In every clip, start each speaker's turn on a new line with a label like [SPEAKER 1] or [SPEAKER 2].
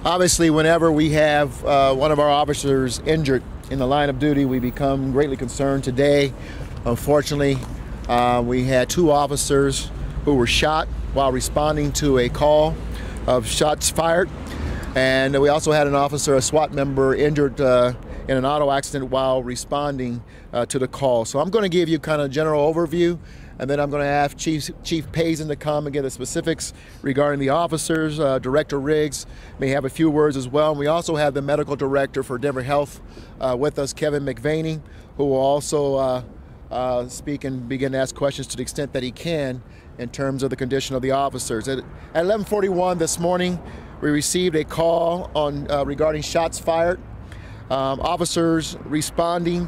[SPEAKER 1] Obviously, whenever we have one of our officers injured in the line of duty, we become greatly concerned. Today, unfortunately, we had 2 officers who were shot while responding to a call of shots fired. And we also had an officer, a SWAT member, injured in an auto accident while responding to the call. So I'm going to give you kind of a general overview, and then I'm going to ask Chief Payson to come and give the specifics regarding the officers. Director Riggs may have a few words as well. And we also have the medical director for Denver Health with us, Kevin McVaney, who will also speak and begin to ask questions to the extent that he can in terms of the condition of the officers. At 11:41 this morning, we received a call on regarding shots fired. Officers responding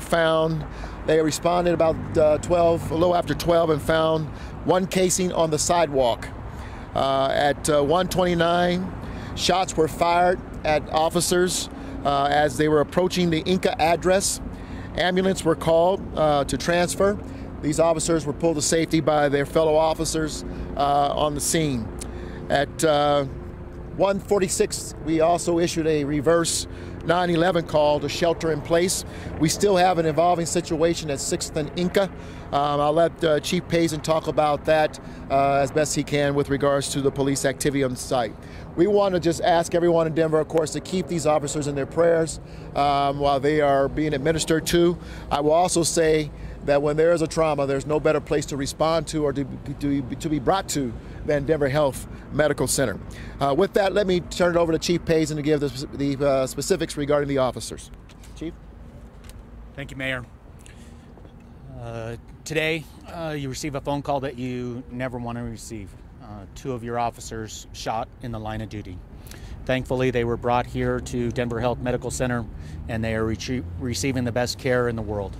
[SPEAKER 1] they responded about a little after 12, and found 1 casing on the sidewalk. At 1:29, shots were fired at officers as they were approaching the Inca address. Ambulance were called to transfer. These officers were pulled to safety by their fellow officers on the scene. At 1:46, we also issued a reverse 911 call to shelter in place. We still have an evolving situation at 6th and Inca. I'll let Chief Payson talk about that as best he can with regards to the police activity on the site. We want to just ask everyone in Denver, of course, to keep these officers in their prayers while they are being administered to. I will also say that when there is a trauma, there's no better place to respond to or to be brought to than Denver Health Medical Center. With that, let me turn it over to Chief Payson to give the specifics regarding the officers. Chief?
[SPEAKER 2] Thank you, Mayor. Today, you receive a phone call that you never want to receive. 2 of your officers shot in the line of duty. Thankfully, they were brought here to Denver Health Medical Center, and they are receiving the best care in the world.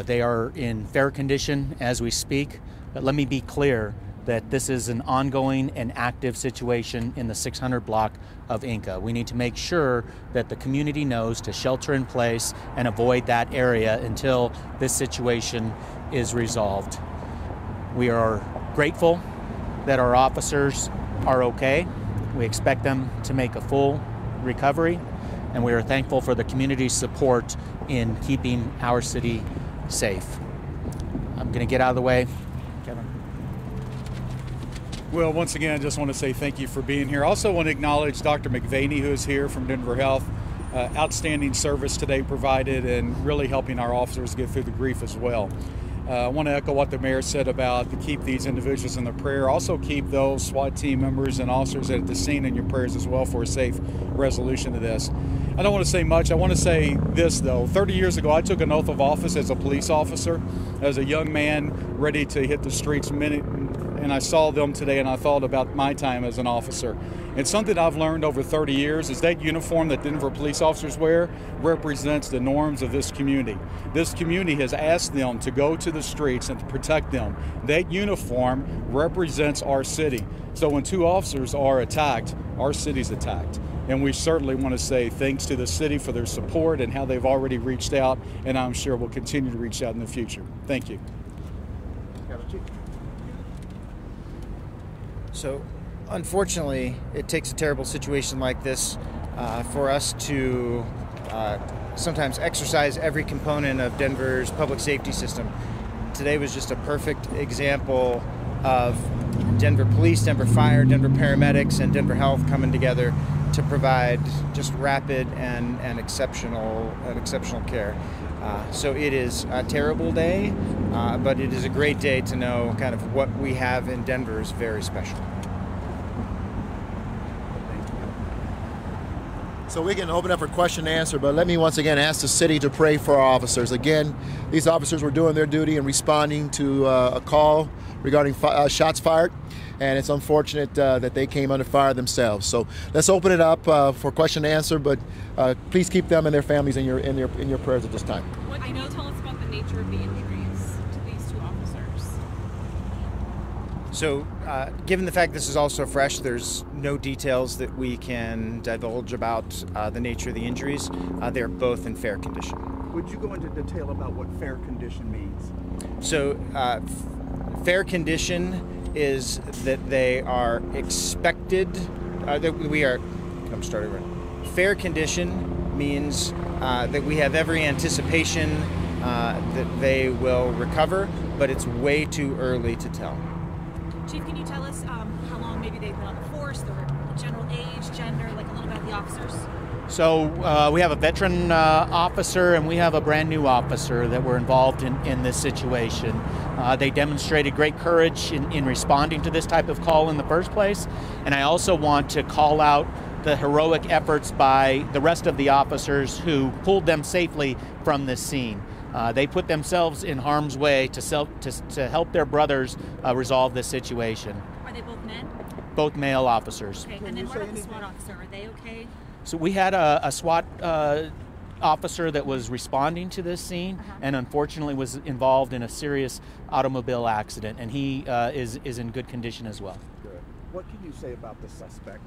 [SPEAKER 2] They are in fair condition as we speak, but let me be clear that this is an ongoing and active situation in the 600 block of Inca. We need to make sure that the community knows to shelter in place and avoid that area until this situation is resolved. We are grateful that our officers are okay. We expect them to make a full recovery, and we are thankful for the community's support in keeping our city safe. I'm going to get out of the way. Kevin.
[SPEAKER 3] Well, once again, I just want to say thank you for being here. I also want to acknowledge Dr. McVaney, who is here from Denver Health. Outstanding service today provided and really helping our officers get through the grief as well. I want to echo what the mayor said about to keep these individuals in their prayer. Also keep those SWAT team members and officers at the scene in your prayers as well for a safe resolution to this. I don't want to say much. I want to say this, though. 30 years ago, I took an oath of office as a police officer, as a young man ready to hit the streets, and I saw them today, and I thought about my time as an officer. And something I've learned over 30 years is that uniform that Denver police officers wear represents the norms of this community. This community has asked them to go to the streets and to protect them. That uniform represents our city. So when 2 officers are attacked, our city's attacked. And we certainly want to say thanks to the city for their support and how they've already reached out, and I'm sure will continue to reach out in the future. Thank you.
[SPEAKER 4] So, unfortunately, it takes a terrible situation like this for us to sometimes exercise every component of Denver's public safety system. Today was just a perfect example of Denver Police, Denver Fire, Denver Paramedics, and Denver Health coming together to provide just rapid and exceptional care. So it is a terrible day, but it is a great day to know kind of what we have in Denver is very special.
[SPEAKER 1] So we can open up for question and answer, but let me once again ask the city to pray for our officers. Again, these officers were doing their duty and responding to a call regarding shots fired, and it's unfortunate that they came under fire themselves. So let's open it up for question and answer, but please keep them and their families in your prayers at this time.
[SPEAKER 5] What do you know? Tell us about the nature of the injuries to these 2 officers.
[SPEAKER 4] So, given the fact this is also fresh, there's no details that we can divulge about the nature of the injuries. They're both in fair condition.
[SPEAKER 6] Would you go into detail about what fair condition means?
[SPEAKER 4] So, fair condition is that they are expected, that we are I'm starting right. Fair condition means that we have every anticipation that they will recover, but it's way too early to tell.
[SPEAKER 7] Chief, can you tell us how long maybe they've been on the force, their general age, gender, like a little bit about the officers?
[SPEAKER 2] So we have a veteran officer and we have a brand new officer that were involved in this situation. They demonstrated great courage in responding to this type of call in the first place. And I also want to call out the heroic efforts by the rest of the officers who pulled them safely from this scene. They put themselves in harm's way to help their brothers resolve this situation.
[SPEAKER 7] Are they both men?
[SPEAKER 2] Both male officers.
[SPEAKER 7] Okay, and then what about the SWAT officer? Are they okay?
[SPEAKER 2] So we had a SWAT officer that was responding to this scene and unfortunately was involved in a serious automobile accident, and he is in good condition as well.
[SPEAKER 6] Good. What can you say about the suspect?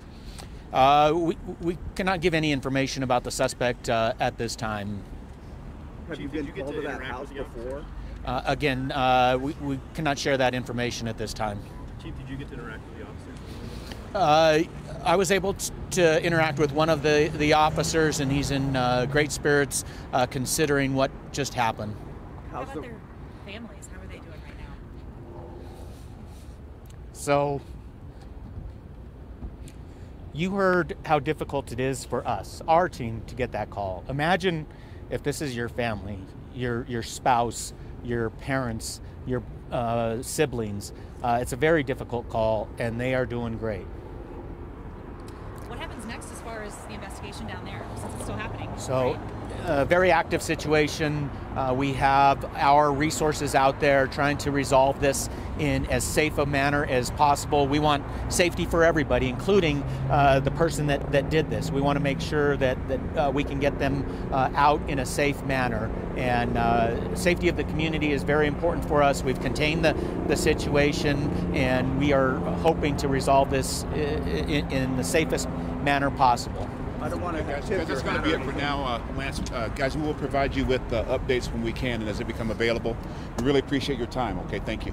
[SPEAKER 2] We cannot give any information about the suspect at this time.
[SPEAKER 6] Have you been called to that house before?
[SPEAKER 2] Again, we cannot share that information at this time.
[SPEAKER 8] Chief, did you get to interact with the officer?
[SPEAKER 2] I was able to interact with one of the officers, and he's in great spirits considering what just happened.
[SPEAKER 7] How about their families? How are they doing right now?
[SPEAKER 2] So, you heard how difficult it is for us, our team, to get that call. Imagine if this is your family, your spouse, your parents, your siblings. It's a very difficult call, and they are doing great.
[SPEAKER 7] What happens next as far as the investigation down there, since it's still happening?
[SPEAKER 2] So, a very active situation. We have our resources out there trying to resolve this in as safe a manner as possible. We want safety for everybody, including the person that did this. We want to make sure that we can get them out in a safe manner. And safety of the community is very important for us. We've contained the situation, and we are hoping to resolve this in the safest manner possible.
[SPEAKER 6] I don't want to
[SPEAKER 9] Guys, that's going to be it for now. Lance, guys, we will provide you with updates when we can and as they become available. We really appreciate your time. Okay, thank you.